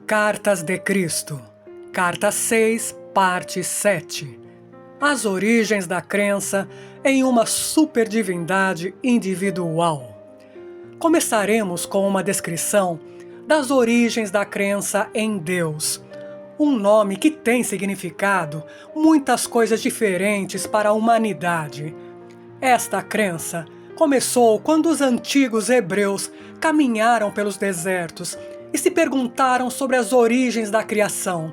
Cartas de Cristo, Carta 6, parte 7. As origens da crença em uma superdivindade individual. Começaremos com uma descrição das origens da crença em Deus, um nome que tem significado muitas coisas diferentes para a humanidade. Esta crença começou quando os antigos hebreus caminharam pelos desertos e se perguntaram sobre as origens da criação.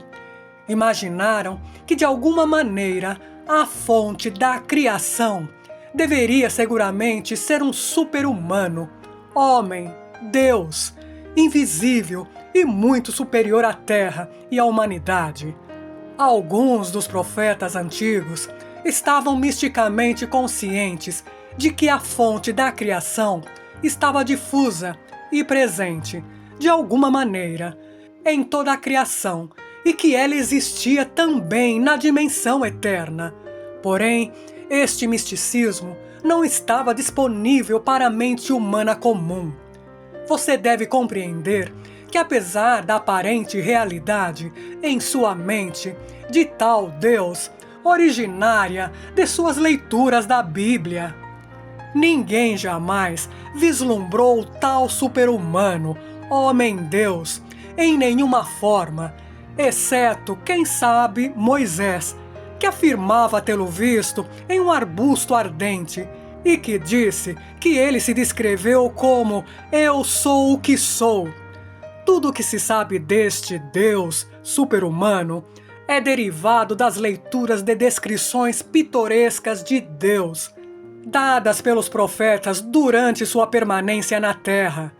Imaginaram que de alguma maneira a fonte da criação deveria seguramente ser um super-humano, homem, Deus, invisível e muito superior à Terra e à humanidade. Alguns dos profetas antigos estavam misticamente conscientes de que a fonte da criação estava difusa e presente, de alguma maneira, em toda a criação, e que ela existia também na dimensão eterna. Porém, este misticismo não estava disponível para a mente humana comum. Você deve compreender que, apesar da aparente realidade em sua mente de tal Deus, originária de suas leituras da Bíblia, ninguém jamais vislumbrou tal super-humano, homem-deus, em nenhuma forma, exceto, quem sabe, Moisés, que afirmava tê-lo visto em um arbusto ardente e que disse que ele se descreveu como "Eu sou o que sou". Tudo o que se sabe deste Deus super-humano é derivado das leituras de descrições pitorescas de Deus, dadas pelos profetas durante sua permanência na Terra.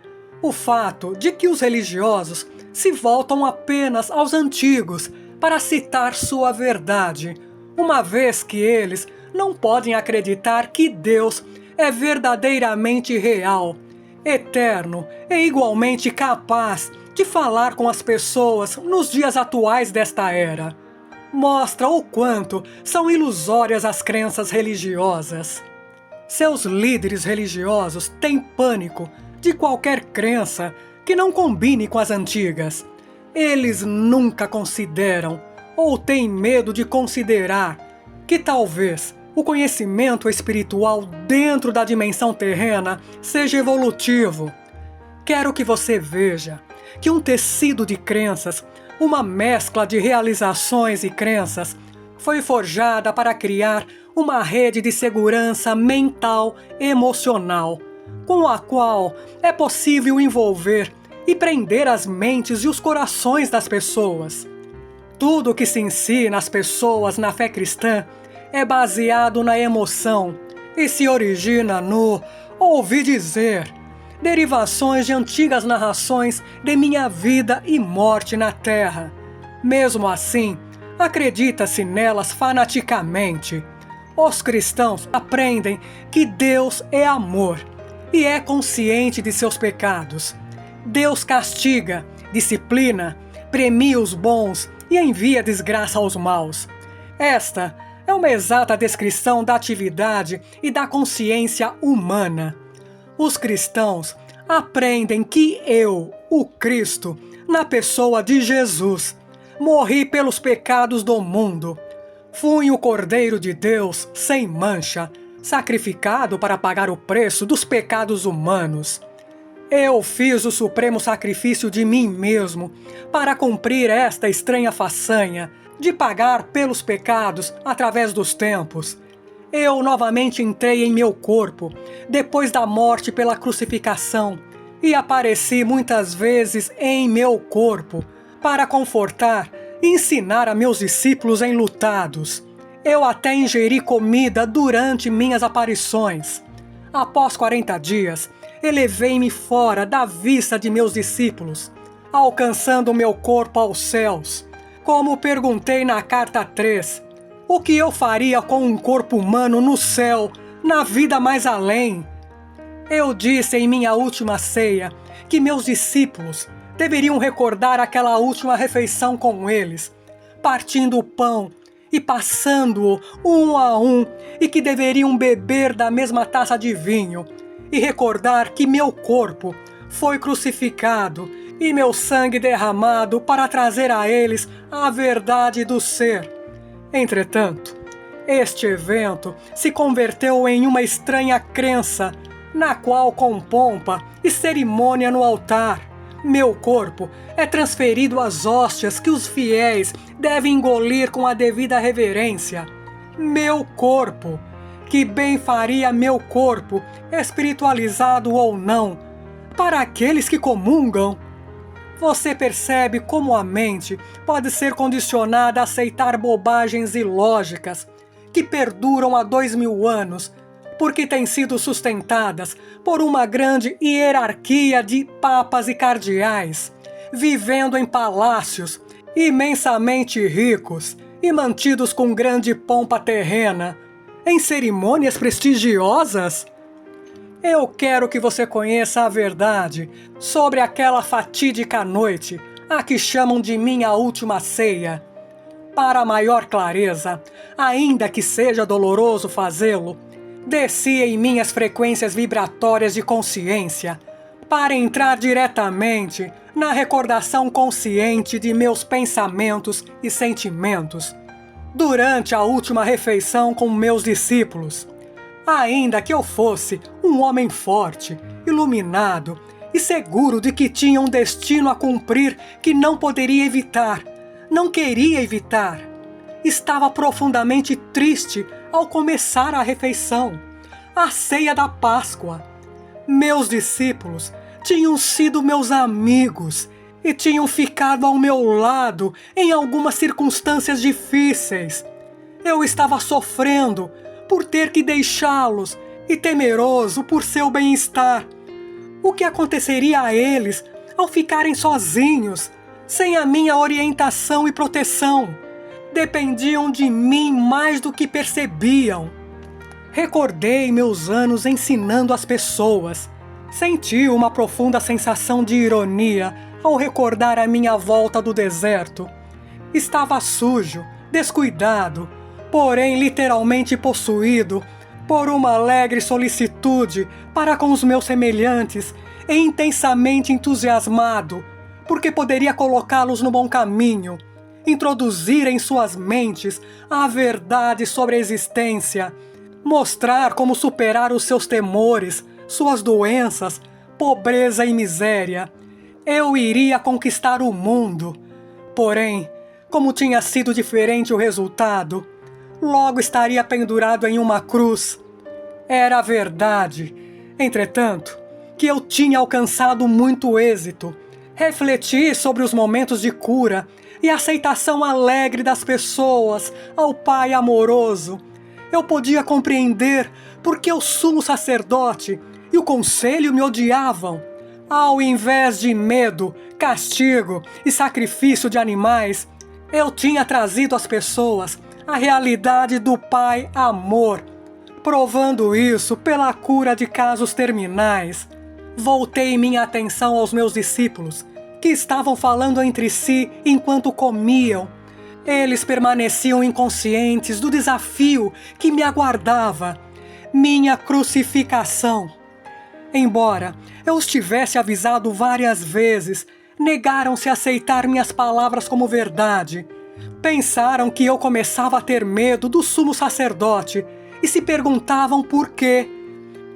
O fato de que os religiosos se voltam apenas aos antigos para citar sua verdade, uma vez que eles não podem acreditar que Deus é verdadeiramente real, eterno e igualmente capaz de falar com as pessoas nos dias atuais desta era, mostra o quanto são ilusórias as crenças religiosas. Seus líderes religiosos têm pânico de qualquer crença que não combine com as antigas. Eles nunca consideram, ou têm medo de considerar, que talvez o conhecimento espiritual dentro da dimensão terrena seja evolutivo. Quero que você veja que um tecido de crenças, uma mescla de realizações e crenças, foi forjada para criar uma rede de segurança mental e emocional, com a qual é possível envolver e prender as mentes e os corações das pessoas. Tudo o que se ensina às pessoas na fé cristã é baseado na emoção e se origina no "ouvi dizer", derivações de antigas narrações de minha vida e morte na Terra. Mesmo assim, acredita-se nelas fanaticamente. Os cristãos aprendem que Deus é amor e é consciente de seus pecados. Deus castiga, disciplina, premia os bons e envia desgraça aos maus. Esta é uma exata descrição da atividade e da consciência humana. Os cristãos aprendem que eu, o Cristo, na pessoa de Jesus, morri pelos pecados do mundo. Fui o Cordeiro de Deus sem mancha, sacrificado para pagar o preço dos pecados humanos. Eu fiz o supremo sacrifício de mim mesmo para cumprir esta estranha façanha de pagar pelos pecados através dos tempos. Eu novamente entrei em meu corpo depois da morte pela crucificação e apareci muitas vezes em meu corpo para confortar e ensinar a meus discípulos enlutados. Eu até ingeri comida durante minhas aparições. Após 40 dias, elevei-me fora da vista de meus discípulos, alcançando meu corpo aos céus. Como perguntei na carta 3, o que eu faria com um corpo humano no céu, na vida mais além? Eu disse em minha última ceia que meus discípulos deveriam recordar aquela última refeição com eles, partindo o pão e passando-o um a um, e que deveriam beber da mesma taça de vinho, e recordar que meu corpo foi crucificado e meu sangue derramado para trazer a eles a verdade do ser. Entretanto, este evento se converteu em uma estranha crença, na qual, com pompa e cerimônia no altar, meu corpo é transferido às hóstias que os fiéis devem engolir com a devida reverência. Meu corpo, que bem faria meu corpo, espiritualizado ou não, para aqueles que comungam. Você percebe como a mente pode ser condicionada a aceitar bobagens ilógicas que perduram há 2000 anos, porque têm sido sustentadas por uma grande hierarquia de papas e cardeais, vivendo em palácios imensamente ricos e mantidos com grande pompa terrena, em cerimônias prestigiosas? Eu quero que você conheça a verdade sobre aquela fatídica noite, a que chamam de minha última ceia. Para maior clareza, ainda que seja doloroso fazê-lo, desci em minhas frequências vibratórias de consciência, para entrar diretamente na recordação consciente de meus pensamentos e sentimentos, durante a última refeição com meus discípulos. Ainda que eu fosse um homem forte, iluminado e seguro de que tinha um destino a cumprir que não poderia evitar, não queria evitar, estava profundamente triste ao começar a refeição, a ceia da Páscoa. Meus discípulos tinham sido meus amigos e tinham ficado ao meu lado em algumas circunstâncias difíceis. Eu estava sofrendo por ter que deixá-los e temeroso por seu bem-estar. O que aconteceria a eles ao ficarem sozinhos, sem a minha orientação e proteção? Dependiam de mim mais do que percebiam. Recordei meus anos ensinando as pessoas. Senti uma profunda sensação de ironia ao recordar a minha volta do deserto. Estava sujo, descuidado, porém literalmente possuído por uma alegre solicitude para com os meus semelhantes e intensamente entusiasmado, porque poderia colocá-los no bom caminho, introduzir em suas mentes a verdade sobre a existência, mostrar como superar os seus temores, suas doenças, pobreza e miséria. Eu iria conquistar o mundo. Porém, como tinha sido diferente o resultado, logo estaria pendurado em uma cruz. Era verdade, entretanto, que eu tinha alcançado muito êxito. Refleti sobre os momentos de cura e aceitação alegre das pessoas ao Pai amoroso. Eu podia compreender porque o sumo sacerdote e o conselho me odiavam. Ao invés de medo, castigo e sacrifício de animais, eu tinha trazido às pessoas a realidade do Pai Amor, provando isso pela cura de casos terminais. Voltei minha atenção aos meus discípulos, que estavam falando entre si enquanto comiam. Eles permaneciam inconscientes do desafio que me aguardava, minha crucificação. Embora eu os tivesse avisado várias vezes, negaram-se a aceitar minhas palavras como verdade. Pensaram que eu começava a ter medo do sumo sacerdote e se perguntavam por quê.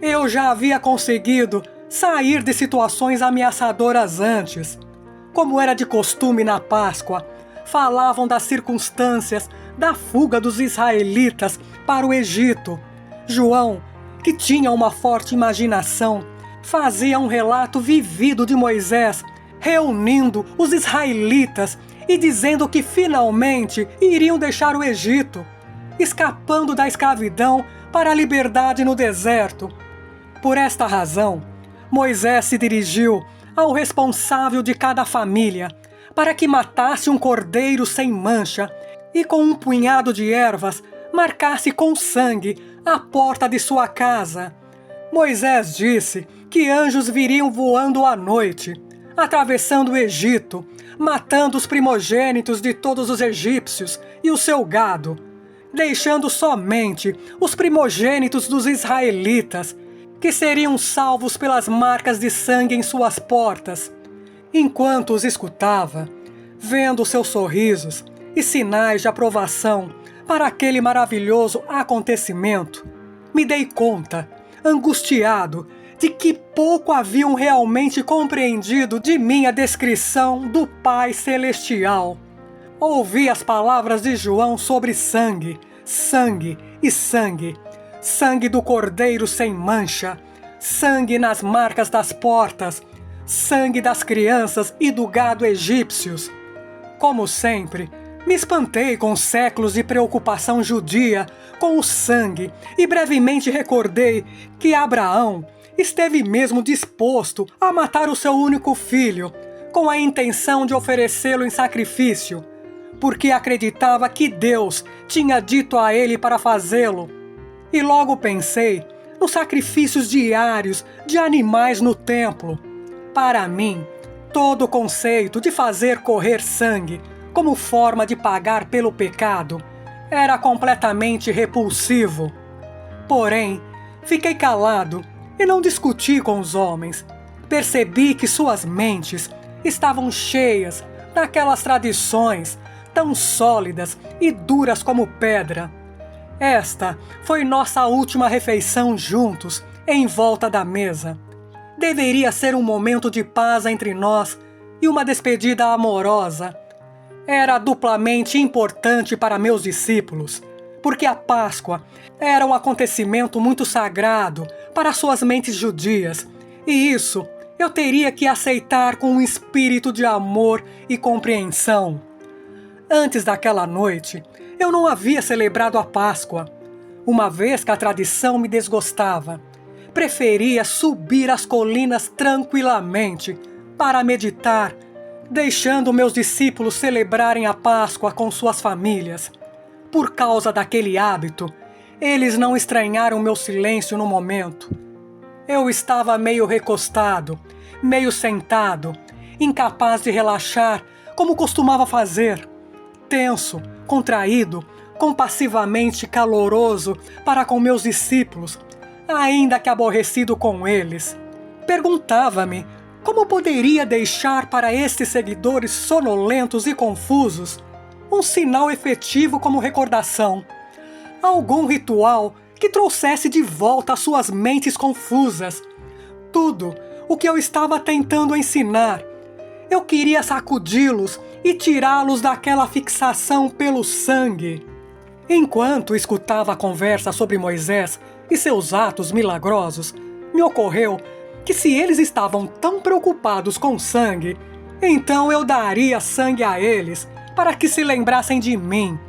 Eu já havia conseguido sair de situações ameaçadoras antes. Como era de costume na Páscoa, falavam das circunstâncias da fuga dos israelitas para o Egito. João, que tinha uma forte imaginação, fazia um relato vivido de Moisés, reunindo os israelitas e dizendo que finalmente iriam deixar o Egito, escapando da escravidão para a liberdade no deserto. Por esta razão, Moisés se dirigiu ao responsável de cada família para que matasse um cordeiro sem mancha e com um punhado de ervas marcasse com sangue a porta de sua casa. Moisés disse que anjos viriam voando à noite, atravessando o Egito, matando os primogênitos de todos os egípcios e o seu gado, deixando somente os primogênitos dos israelitas, que seriam salvos pelas marcas de sangue em suas portas. Enquanto os escutava, vendo seus sorrisos e sinais de aprovação para aquele maravilhoso acontecimento, me dei conta, angustiado, de que pouco haviam realmente compreendido de minha descrição do Pai Celestial. Ouvi as palavras de João sobre sangue, sangue e sangue, sangue do Cordeiro sem mancha, sangue nas marcas das portas, sangue das crianças e do gado egípcios. Como sempre, me espantei com séculos de preocupação judia com o sangue e brevemente recordei que Abraão esteve mesmo disposto a matar o seu único filho, com a intenção de oferecê-lo em sacrifício, porque acreditava que Deus tinha dito a ele para fazê-lo. E logo pensei nos sacrifícios diários de animais no templo. Para mim, todo o conceito de fazer correr sangue como forma de pagar pelo pecado era completamente repulsivo. Porém, fiquei calado e não discuti com os homens. Percebi que suas mentes estavam cheias daquelas tradições tão sólidas e duras como pedra. Esta foi nossa última refeição juntos, em volta da mesa. Deveria ser um momento de paz entre nós e uma despedida amorosa. Era duplamente importante para meus discípulos, porque a Páscoa era um acontecimento muito sagrado para suas mentes judias, e isso eu teria que aceitar com um espírito de amor e compreensão. Antes daquela noite, eu não havia celebrado a Páscoa, uma vez que a tradição me desgostava. Preferia subir as colinas tranquilamente para meditar, deixando meus discípulos celebrarem a Páscoa com suas famílias. Por causa daquele hábito, eles não estranharam meu silêncio no momento. Eu estava meio recostado, meio sentado, incapaz de relaxar como costumava fazer, tenso, contraído, compassivamente caloroso para com meus discípulos, ainda que aborrecido com eles. Perguntava-me como poderia deixar para estes seguidores sonolentos e confusos um sinal efetivo como recordação, algum ritual que trouxesse de volta às suas mentes confusas tudo o que eu estava tentando ensinar. Eu queria sacudi-los e tirá-los daquela fixação pelo sangue. Enquanto escutava a conversa sobre Moisés e seus atos milagrosos, me ocorreu que se eles estavam tão preocupados com sangue, então eu daria sangue a eles para que se lembrassem de mim.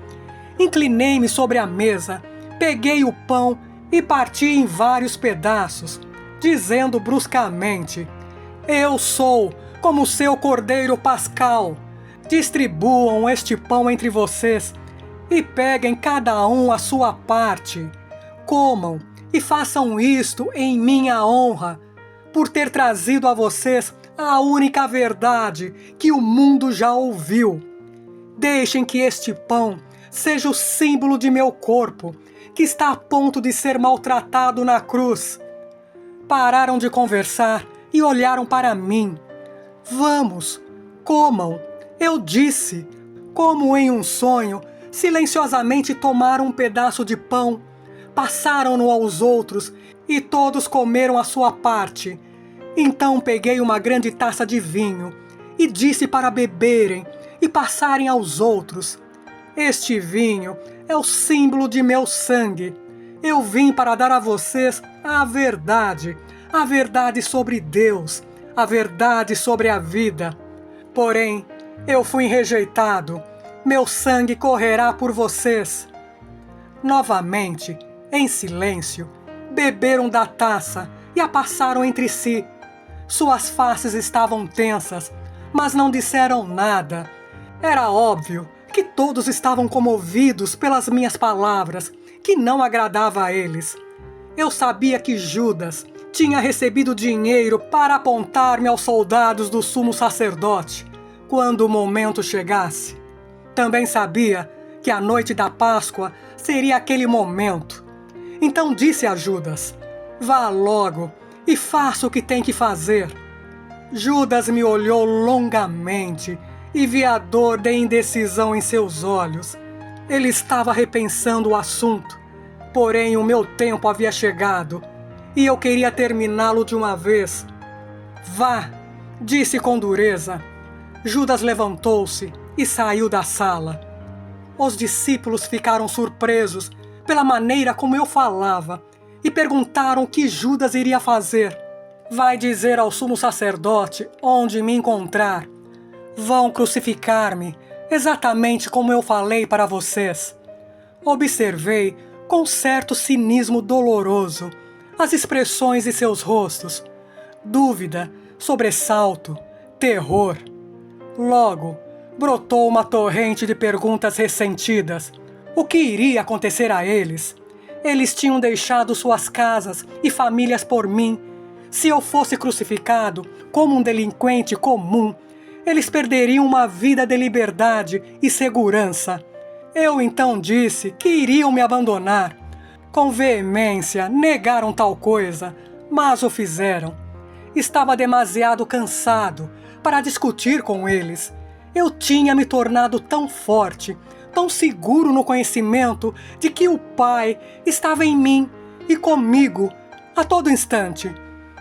Inclinei-me sobre a mesa, peguei o pão e parti em vários pedaços, dizendo bruscamente: "Eu sou como seu cordeiro pascal. Distribuam este pão entre vocês e peguem cada um a sua parte. Comam e façam isto em minha honra, por ter trazido a vocês a única verdade que o mundo já ouviu. Deixem que este pão seja o símbolo de meu corpo, que está a ponto de ser maltratado na cruz." Pararam de conversar e olharam para mim. "Vamos, comam," eu disse, como em um sonho. Silenciosamente tomaram um pedaço de pão, passaram-no aos outros e todos comeram a sua parte. Então peguei uma grande taça de vinho e disse para beberem e passarem aos outros. "Este vinho é o símbolo de meu sangue. Eu vim para dar a vocês a verdade sobre Deus, a verdade sobre a vida. Porém, eu fui rejeitado. Meu sangue correrá por vocês." Novamente, em silêncio, beberam da taça e a passaram entre si. Suas faces estavam tensas, mas não disseram nada. Era óbvio que todos estavam comovidos pelas minhas palavras, que não agradava a eles. Eu sabia que Judas tinha recebido dinheiro para apontar-me aos soldados do sumo sacerdote quando o momento chegasse. Também sabia que a noite da Páscoa seria aquele momento. Então disse a Judas: "Vá logo e faça o que tem que fazer." Judas me olhou longamente e vi a dor de indecisão em seus olhos. Ele estava repensando o assunto, porém o meu tempo havia chegado e eu queria terminá-lo de uma vez. Vá, disse com dureza. Judas levantou-se e saiu da sala. Os discípulos ficaram surpresos pela maneira como eu falava e perguntaram o que Judas iria fazer. Vai dizer ao sumo sacerdote onde me encontrar. Vão crucificar-me, exatamente como eu falei para vocês. Observei com certo cinismo doloroso as expressões de seus rostos. Dúvida, sobressalto, terror. Logo, brotou uma torrente de perguntas ressentidas. O que iria acontecer a eles? Eles tinham deixado suas casas e famílias por mim. Se eu fosse crucificado como um delinquente comum, eles perderiam uma vida de liberdade e segurança. Eu então disse que iriam me abandonar. Com veemência, negaram tal coisa, mas o fizeram. Estava demasiado cansado para discutir com eles. Eu tinha me tornado tão forte, tão seguro no conhecimento de que o Pai estava em mim e comigo a todo instante,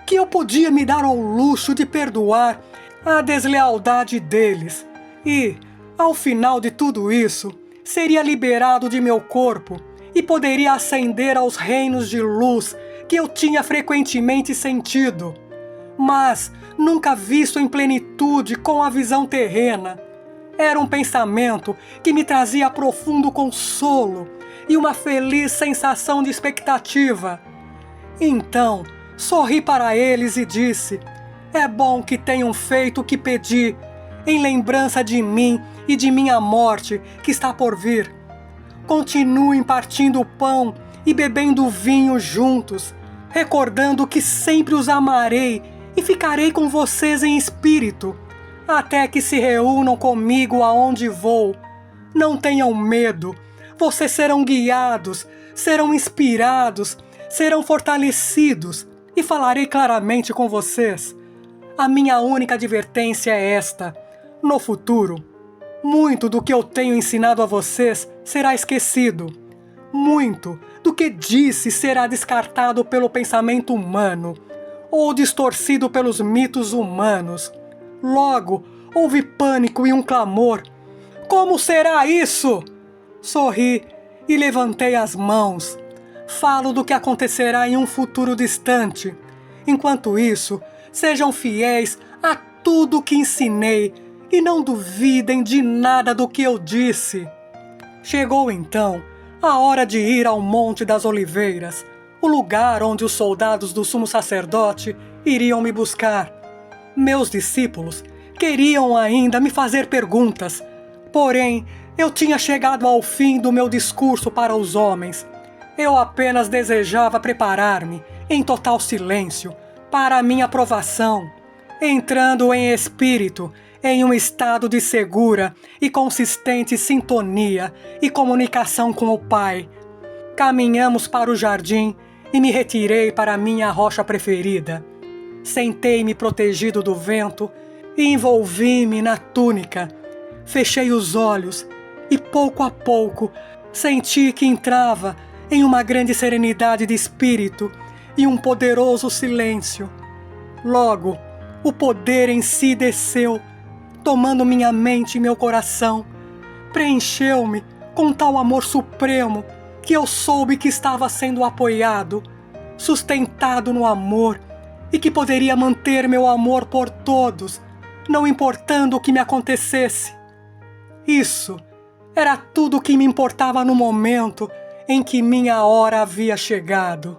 que eu podia me dar ao luxo de perdoar a deslealdade deles e, ao final de tudo isso, seria liberado de meu corpo e poderia ascender aos reinos de luz que eu tinha frequentemente sentido, mas nunca visto em plenitude com a visão terrena. Era um pensamento que me trazia profundo consolo e uma feliz sensação de expectativa. Então, sorri para eles e disse: é bom que tenham feito o que pedi, em lembrança de mim e de minha morte que está por vir. Continuem partindo o pão e bebendo vinho juntos, recordando que sempre os amarei e ficarei com vocês em espírito, até que se reúnam comigo aonde vou. Não tenham medo, vocês serão guiados, serão inspirados, serão fortalecidos e falarei claramente com vocês. A minha única advertência é esta: no futuro, muito do que eu tenho ensinado a vocês será esquecido. Muito do que disse será descartado pelo pensamento humano ou distorcido pelos mitos humanos. Logo, houve pânico e um clamor. Como será isso? Sorri e levantei as mãos. Falo do que acontecerá em um futuro distante. Enquanto isso, sejam fiéis a tudo o que ensinei e não duvidem de nada do que eu disse. Chegou então a hora de ir ao Monte das Oliveiras, o lugar onde os soldados do sumo sacerdote iriam me buscar. Meus discípulos queriam ainda me fazer perguntas, porém eu tinha chegado ao fim do meu discurso para os homens. Eu apenas desejava preparar-me, em total silêncio, para a minha aprovação, entrando em espírito, em um estado de segura e consistente sintonia e comunicação com o Pai. Caminhamos para o jardim e me retirei para a minha rocha preferida. Sentei-me protegido do vento e envolvi-me na túnica. Fechei os olhos e, pouco a pouco, senti que entrava em uma grande serenidade de espírito e um poderoso silêncio. Logo, o poder em si desceu, tomando minha mente e meu coração. Preencheu-me com tal amor supremo que eu soube que estava sendo apoiado, sustentado no amor e que poderia manter meu amor por todos, não importando o que me acontecesse. Isso era tudo o que me importava no momento em que minha hora havia chegado.